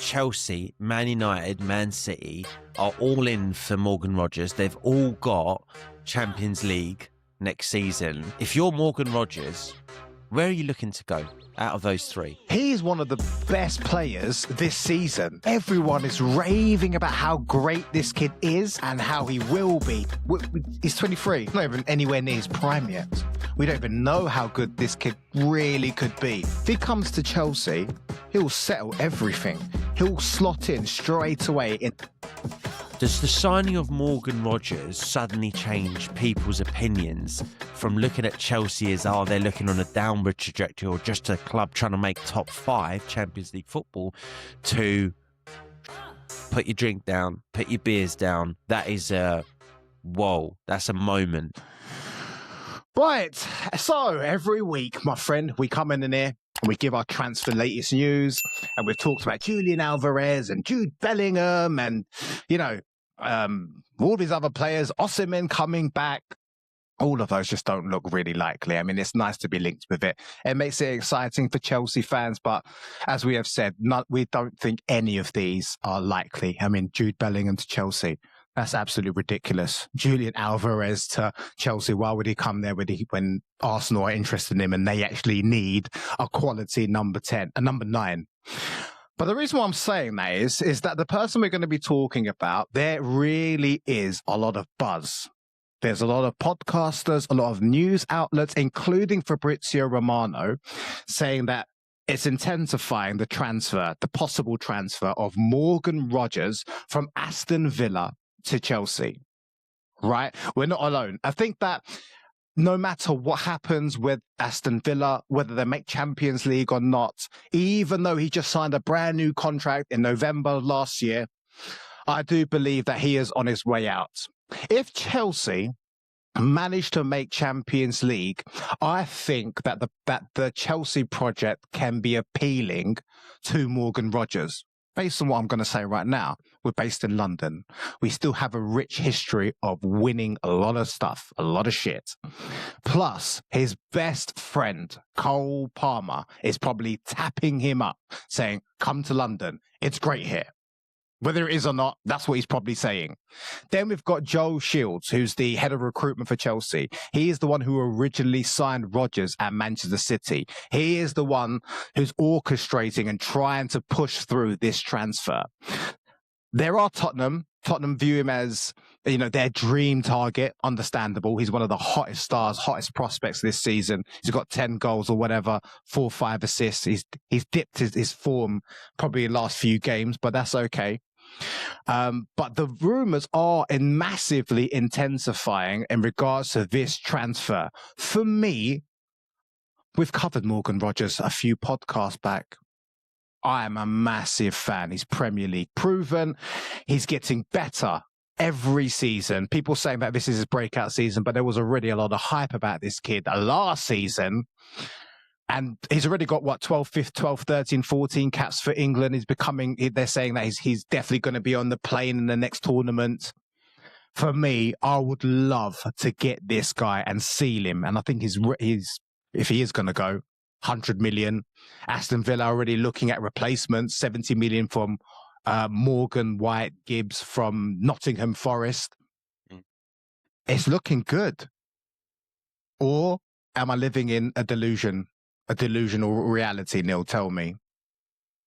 Chelsea, Man United, Man City are all in for Morgan Rodgers. They've all got Champions League next season. If you're Morgan Rodgers, where are you looking to go out of those three? He's one of the best players this season. Everyone is raving about how great this kid is and how he will be. He's 23, not even anywhere near his prime yet. We don't even know how good this kid really could be. If he comes to Chelsea, he'll settle everything. He'll slot in straight away. Does the signing of Morgan Rodgers suddenly change people's opinions from looking at Chelsea as, they're looking on a downward trajectory or just a club trying to make top 5 Champions League football, to put your drink down, put your beers down? That is whoa, that's a moment. Right, so every week, my friend, we come in here and we give our transfer latest news, and we've talked about Julian Alvarez and Jude Bellingham and, all these other players, Osimhen coming back. All of those just don't look really likely. I mean, it's nice to be linked with it. It makes it exciting for Chelsea fans, but as we have said, we don't think any of these are likely. I mean, Jude Bellingham to Chelsea, that's absolutely ridiculous. Julian Alvarez to Chelsea, why would he come there when Arsenal are interested in him and they actually need a quality number 9? But the reason why I'm saying that is that the person we're going to be talking about, there really is a lot of buzz. There's a lot of podcasters, a lot of news outlets, including Fabrizio Romano, saying that it's intensifying the possible transfer of Morgan Rodgers from Aston Villa to Chelsea. Right? We're not alone. I think that no matter what happens with Aston Villa, whether they make Champions League or not, even though he just signed a brand new contract in November last year, I do believe that he is on his way out. If Chelsea manage to make Champions League, I think that the Chelsea project can be appealing to Morgan Rodgers. Based on what I'm going to say right now, we're based in London. We still have a rich history of winning a lot of stuff, a lot of shit. Plus, his best friend, Cole Palmer, is probably tapping him up, saying, come to London. It's great here. Whether it is or not, that's what he's probably saying. Then we've got Joe Shields, who's the head of recruitment for Chelsea. He is the one who originally signed Rodgers at Manchester City. He is the one who's orchestrating and trying to push through this transfer. There are Tottenham. Tottenham view him as, their dream target. Understandable. He's one of the hottest stars, hottest prospects this season. He's got 10 goals or whatever, 4 or 5 assists. He's dipped his form probably in the last few games, but that's okay. But the rumours are massively intensifying in regards to this transfer. For me, we've covered Morgan Rodgers a few podcasts back. I am a massive fan. He's Premier League proven. He's getting better every season. People saying that this is his breakout season, but there was already a lot of hype about this kid last season. And he's already got 12, 13, 14 caps for England. They're saying that he's definitely going to be on the plane in the next tournament. For me, I would love to get this guy and seal him. And I think he's if he is going to go, 100 million. Aston Villa already looking at replacements, 70 million from Morgan White Gibbs from Nottingham Forest. It's looking good. Or am I living in a delusional reality, Neil? Tell me.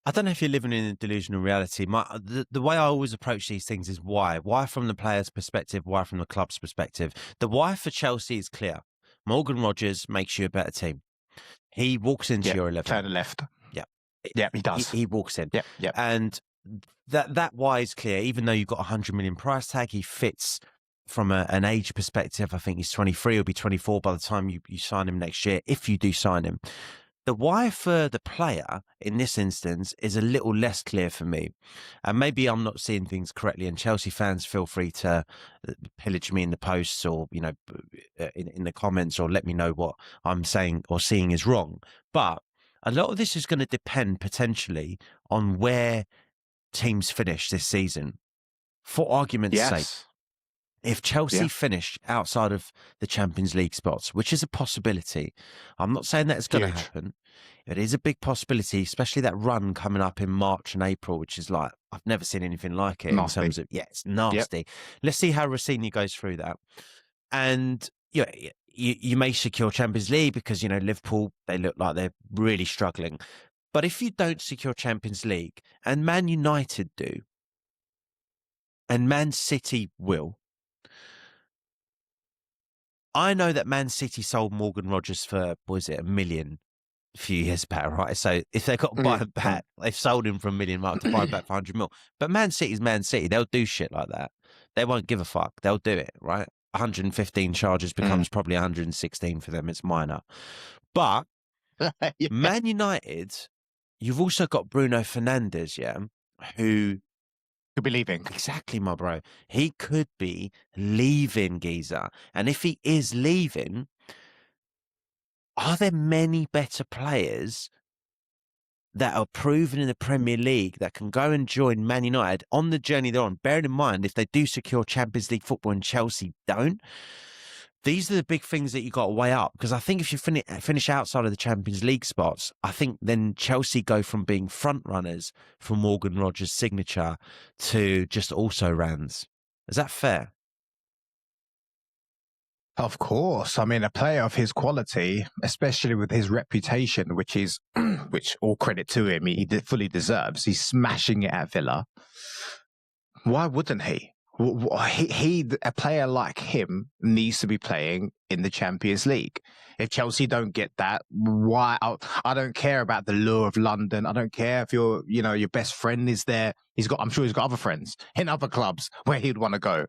I don't know if you're living in a delusional reality. The way I always approach these things is why. Why from the player's perspective, why from the club's perspective. The why for Chelsea is clear. Morgan Rodgers makes you a better team. He walks into your 11. Turn left. Yeah. Yeah, he does. He walks in. Yeah. And that why is clear. Even though you've got a 100 million price tag, he fits from an age perspective. I think he's 23, he'll be 24 by the time you sign him next year, if you do sign him. The why for the player in this instance is a little less clear for me. And maybe I'm not seeing things correctly, and Chelsea fans feel free to pillage me in the posts or, in the comments, or let me know what I'm saying or seeing is wrong. But a lot of this is going to depend potentially on where teams finish this season. For argument's sake, If Chelsea Yeah. finish outside of the Champions League spots, which is a possibility, I'm not saying that it's going to Huge. happen. It is a big possibility, especially that run coming up in March and April, which is like, I've never seen anything like it Nasty. in terms of, it's nasty. Let's see how Rossiniere goes through that. And you may secure Champions League because, Liverpool, they look like they're really struggling. But if you don't secure Champions League, and Man United do, and Man City will, I know that Man City sold Morgan Rodgers for, was it, $1 million a few years back, right? So if they've got to buy him back, they've sold him for $1 million mark to buy him back for 100 mil. But Man City's Man City. They'll do shit like that. They won't give a fuck. They'll do it, right? 115 charges becomes probably 116 for them. It's minor. But Man United, you've also got Bruno Fernandes, who could be leaving. Exactly, my bro. He could be leaving, Giza. And if he is leaving, are there many better players that are proven in the Premier League that can go and join Man United on the journey they're on? Bearing in mind, if they do secure Champions League football and Chelsea don't, these are the big things that you got to weigh up. Because I think if you finish outside of the Champions League spots, I think then Chelsea go from being front runners for Morgan Rodgers' signature to just also rans. Is that fair? Of course. I mean, a player of his quality, especially with his reputation, which all credit to him, he fully deserves. He's smashing it at Villa. Why wouldn't he? A player like him needs to be playing in the Champions League. If Chelsea don't get that, why? I don't care about the lure of London. I don't care if your best friend is there. I'm sure he's got other friends in other clubs where he'd want to go.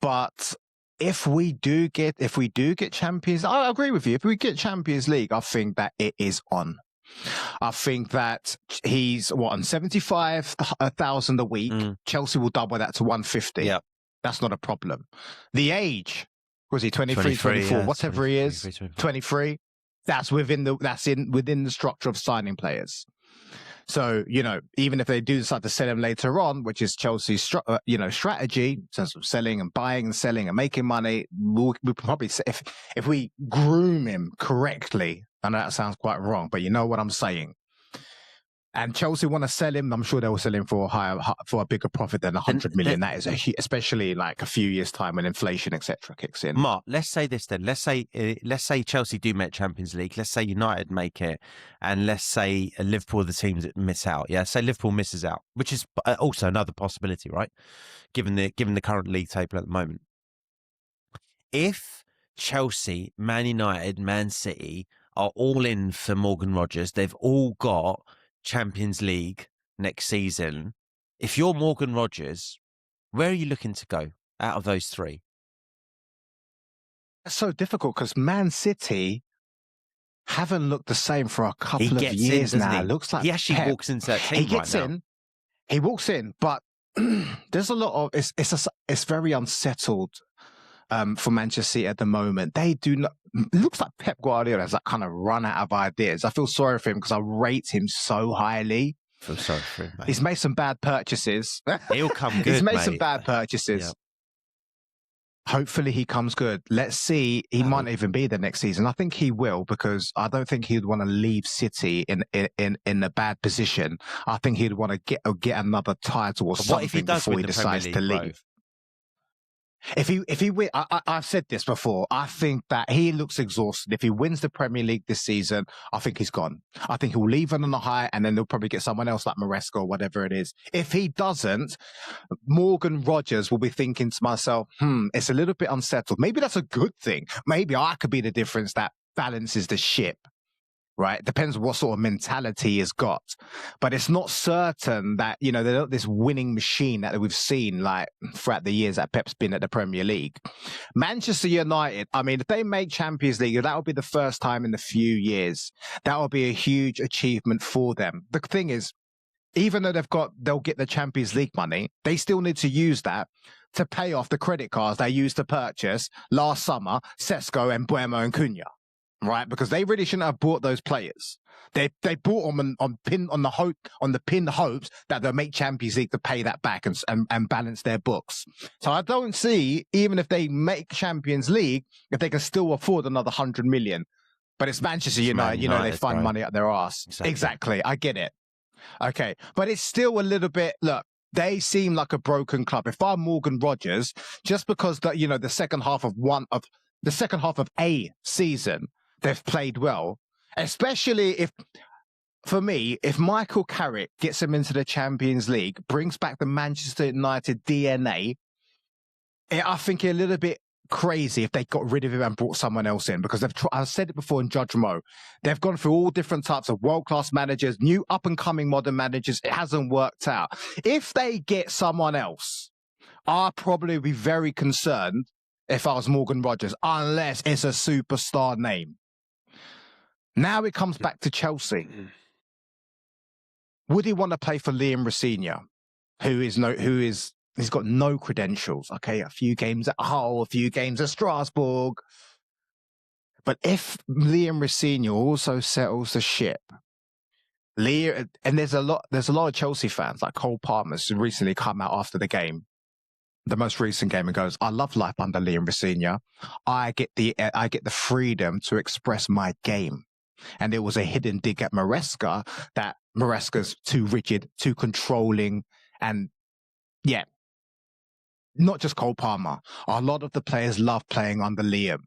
But if we do get Champions, I agree with you. If we get Champions League, I think that it is on. I think that he's on 75,000 a week. Chelsea will double that to 150. Yeah, that's not a problem. The age, was he 23, 24, yeah, whatever he is, 23. That's within the structure of signing players. So, even if they do decide to sell him later on, which is Chelsea's, strategy in terms of selling and buying and selling and making money, we'll probably, if we groom him correctly, I know that sounds quite wrong, but you know what I'm saying. And Chelsea want to sell him. I'm sure they will sell him for a bigger profit than 100 million. That is especially like a few years' time when inflation, etc., kicks in. Mark, let's say this then. Let's say Chelsea do make Champions League. Let's say United make it, and let's say Liverpool are the teams that miss out. Yeah, say Liverpool misses out, which is also another possibility, right? Given the current league table at the moment. If Chelsea, Man United, Man City are all in for Morgan Rodgers, they've all got Champions League next season. If you're Morgan Rodgers, where are you looking to go out of those three? It's so difficult because Man City haven't looked the same for a couple of years now. It looks like he actually walks into that team. He gets in. He walks in, but there's a lot of it's very unsettled for Manchester City at the moment. They do not. It looks like Pep Guardiola has kind of run out of ideas. I feel sorry for him because I rate him so highly. I feel sorry for him, mate. He's made some bad purchases. He'll come good. He's made some bad purchases. Yep. Hopefully he comes good. Let's see. He might not even be there next season. I think he will because I don't think he'd want to leave City in a bad position. I think he'd want to get another title or something before he decides to leave. If he win, I've said this before. I think that he looks exhausted. If he wins the Premier League this season, I think he's gone. I think he'll leave on a high, and then they'll probably get someone else like Maresca or whatever it is. If he doesn't, Morgan Rodgers will be thinking to myself, it's a little bit unsettled. Maybe that's a good thing. Maybe I could be the difference that balances the ship. Right? It depends what sort of mentality he's got. But it's not certain that, they're not this winning machine that we've seen like throughout the years that Pep's been at the Premier League. Manchester United, I mean, if they make Champions League, that will be the first time in a few years. That will be a huge achievement for them. The thing is, even though they'll get the Champions League money, they still need to use that to pay off the credit cards they used to purchase last summer, Sesko and Buemo and Cunha. right? Because they really shouldn't have bought those players. They bought them on the pinned hopes that they'll make Champions League to pay that back and balance their books. So I don't see, even if they make Champions League, if they can still afford another 100 million. But it's Manchester United, they find right? money up their arse. Exactly. I get it. Okay. But it's still a little bit, look, they seem like a broken club. If I'm Morgan Rodgers, just because the second half of a season, they've played well, especially if Michael Carrick gets them into the Champions League, brings back the Manchester United DNA, I think a little bit crazy if they got rid of him and brought someone else in, because I've said it before in Judge Mo, they've gone through all different types of world-class managers, new up-and-coming modern managers. It hasn't worked out. If they get someone else, I'd probably be very concerned if I was Morgan Rodgers, unless it's a superstar name. Now it comes back to Chelsea. Would he want to play for Liam Rossiniere, he's got no credentials? Okay, a few games at Hull, a few games at Strasbourg. But if Liam Rossiniere also settles the ship, and there's a lot of Chelsea fans, like Cole Palmer's recently come out after the game, the most recent game, and goes, "I love life under Liam Rossiniere. I get the freedom to express my game." And it was a hidden dig at Maresca, that Maresca's too rigid, too controlling, and yeah. Not just Cole Palmer. A lot of the players love playing under Liam.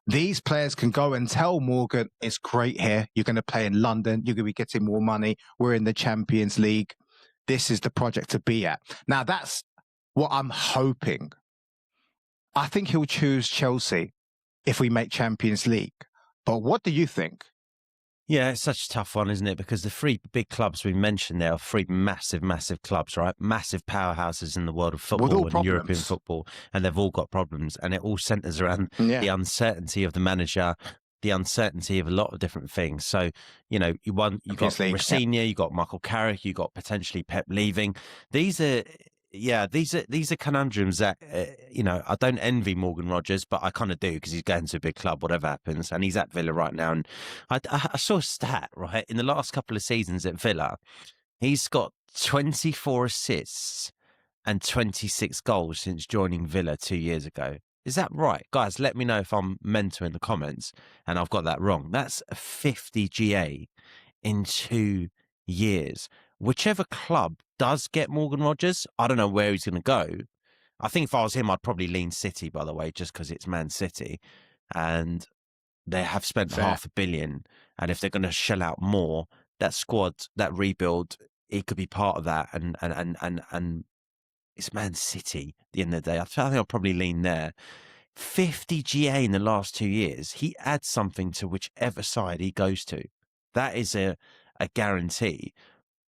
These players can go and tell Morgan, it's great here. You're going to play in London. You're going to be getting more money. We're in the Champions League. This is the project to be at. Now, that's what I'm hoping. I think he'll choose Chelsea if we make Champions League. But what do you think? Yeah, it's such a tough one, isn't it? Because the three big clubs we mentioned there are three massive, massive clubs, right? Massive powerhouses in the world of football and European football, and they've all got problems. And it all centres around the uncertainty of the manager, the uncertainty of a lot of different things. So, you've got Rossiniere, you've got Michael Carrick, you've got potentially Pep leaving. These are conundrums that, I don't envy Morgan Rodgers, but I kind of do, because he's going to a big club, whatever happens. And he's at Villa right now. And I saw a stat, right? In the last couple of seasons at Villa, he's got 24 assists and 26 goals since joining Villa 2 years ago. Is that right? Guys, let me know if I'm mental in the comments and I've got that wrong. That's a 50 GA in 2 years. Whichever club does get Morgan Rodgers, I don't know where he's going to go. I think if I was him, I'd probably lean City, by the way, just because it's Man City. And they have spent £500 million. And if they're going to shell out more, that squad, that rebuild, it could be part of that. And it's Man City at the end of the day. I think I'll probably lean there. 50 GA in the last 2 years. He adds something to whichever side he goes to. That is a guarantee.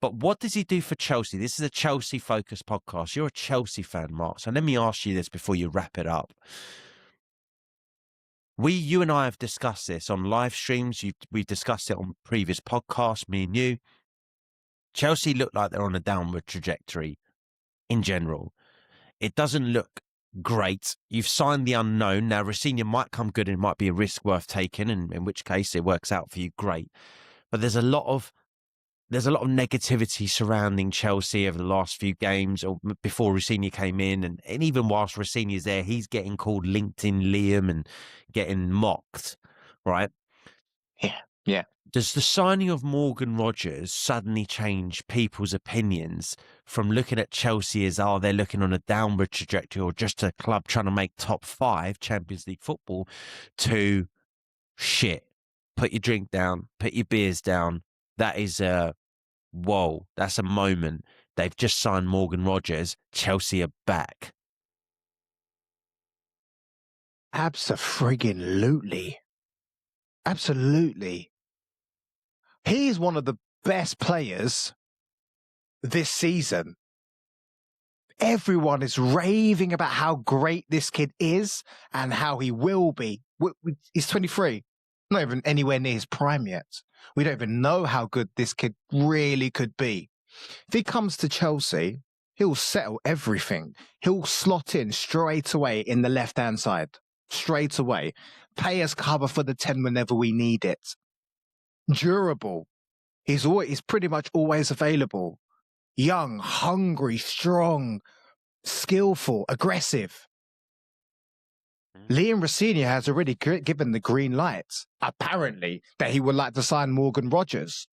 But what does he do for Chelsea? This is a Chelsea-focused podcast. You're a Chelsea fan, Mark. So let me ask you this before you wrap it up. You and I have discussed this on live streams. We've discussed it on previous podcasts, me and you. Chelsea look like they're on a downward trajectory in general. It doesn't look great. You've signed the unknown. Now, Rossiniere might come good and it might be a risk worth taking, and in which case it works out for you, great. But there's a lot of negativity surrounding Chelsea over the last few games, or before Rossiniere came in, and even whilst Rossiniere's there, he's getting called LinkedIn Liam and getting mocked, right? Yeah. Does the signing of Morgan Rodgers suddenly change people's opinions from looking at Chelsea as, they're looking on a downward trajectory or just a club trying to make top 5 Champions League football, to shit, put your drink down, put your beers down? That is whoa, that's a moment. They've just signed Morgan Rodgers. Chelsea are back. Absolutely. He's one of the best players this season. Everyone is raving about how great this kid is and how he will be. He's 23, not even anywhere near his prime yet. We don't even know how good this kid really could be. If he comes to Chelsea, he'll settle everything. He'll slot in straight away in the left-hand side. straight away. Pay us cover for the 10 whenever we need it. Durable. He's pretty much always available. Young, hungry, strong, skillful, aggressive. Liam Rossiniere has already given the green light, apparently, that he would like to sign Morgan Rodgers.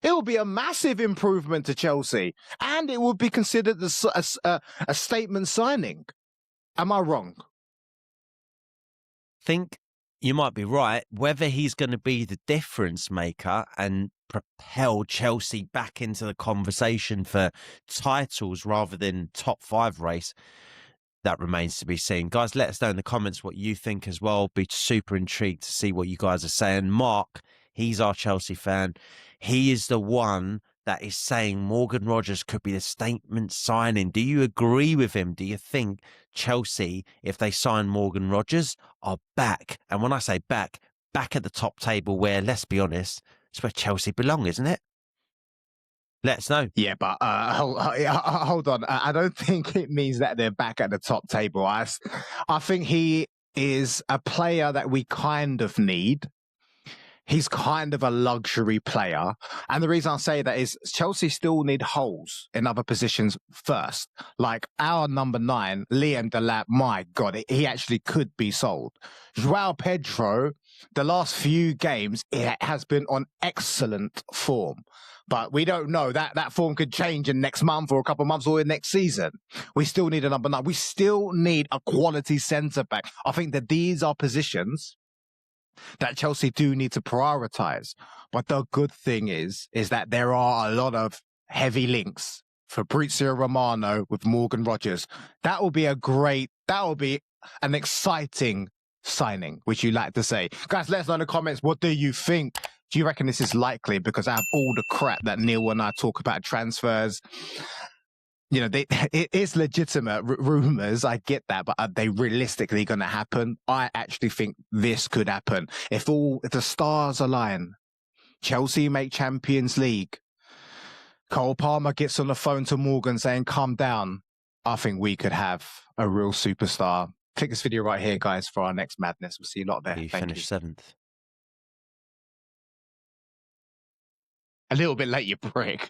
It will be a massive improvement to Chelsea, and it will be considered a statement signing. Am I wrong? Think you might be right. Whether he's going to be the difference maker and propel Chelsea back into the conversation for titles rather than top 5 race, that remains to be seen. Guys, let us know in the comments what you think as well. Be super intrigued to see what you guys are saying. Mark, he's our Chelsea fan. He is the one that is saying Morgan Rodgers could be the statement signing. Do you agree with him? Do you think Chelsea, if they sign Morgan Rodgers, are back? And when I say back at the top table where, let's be honest, it's where Chelsea belong, isn't it? Let us know. Yeah, but hold on. I don't think it means that they're back at the top table. I think he is a player that we kind of need. He's kind of a luxury player. And the reason I say that is Chelsea still need holes in other positions first. Like our number 9, Liam Delap, my God, he actually could be sold. Joao Pedro, the last few games, it has been on excellent form. But we don't know. That form could change in next month or a couple of months or in next season. We still need a number 9. We still need a quality centre-back. I think that these are positions that Chelsea do need to prioritise. But the good thing is that there are a lot of heavy links. Fabrizio Romano with Morgan Rodgers. That will be an exciting signing, which you like to say. Guys, let us know in the comments, what do you think? Do you reckon this is likely? Because out of all the crap that Neil and I talk about transfers, you know, it is legitimate rumours. I get that, but are they realistically going to happen? I actually think this could happen. If the stars align, Chelsea make Champions League, Cole Palmer gets on the phone to Morgan saying, calm down, I think we could have a real superstar. Click this video right here, guys, for our next madness. We'll see you a lot there. You finished 7th. A little bit late, you prick.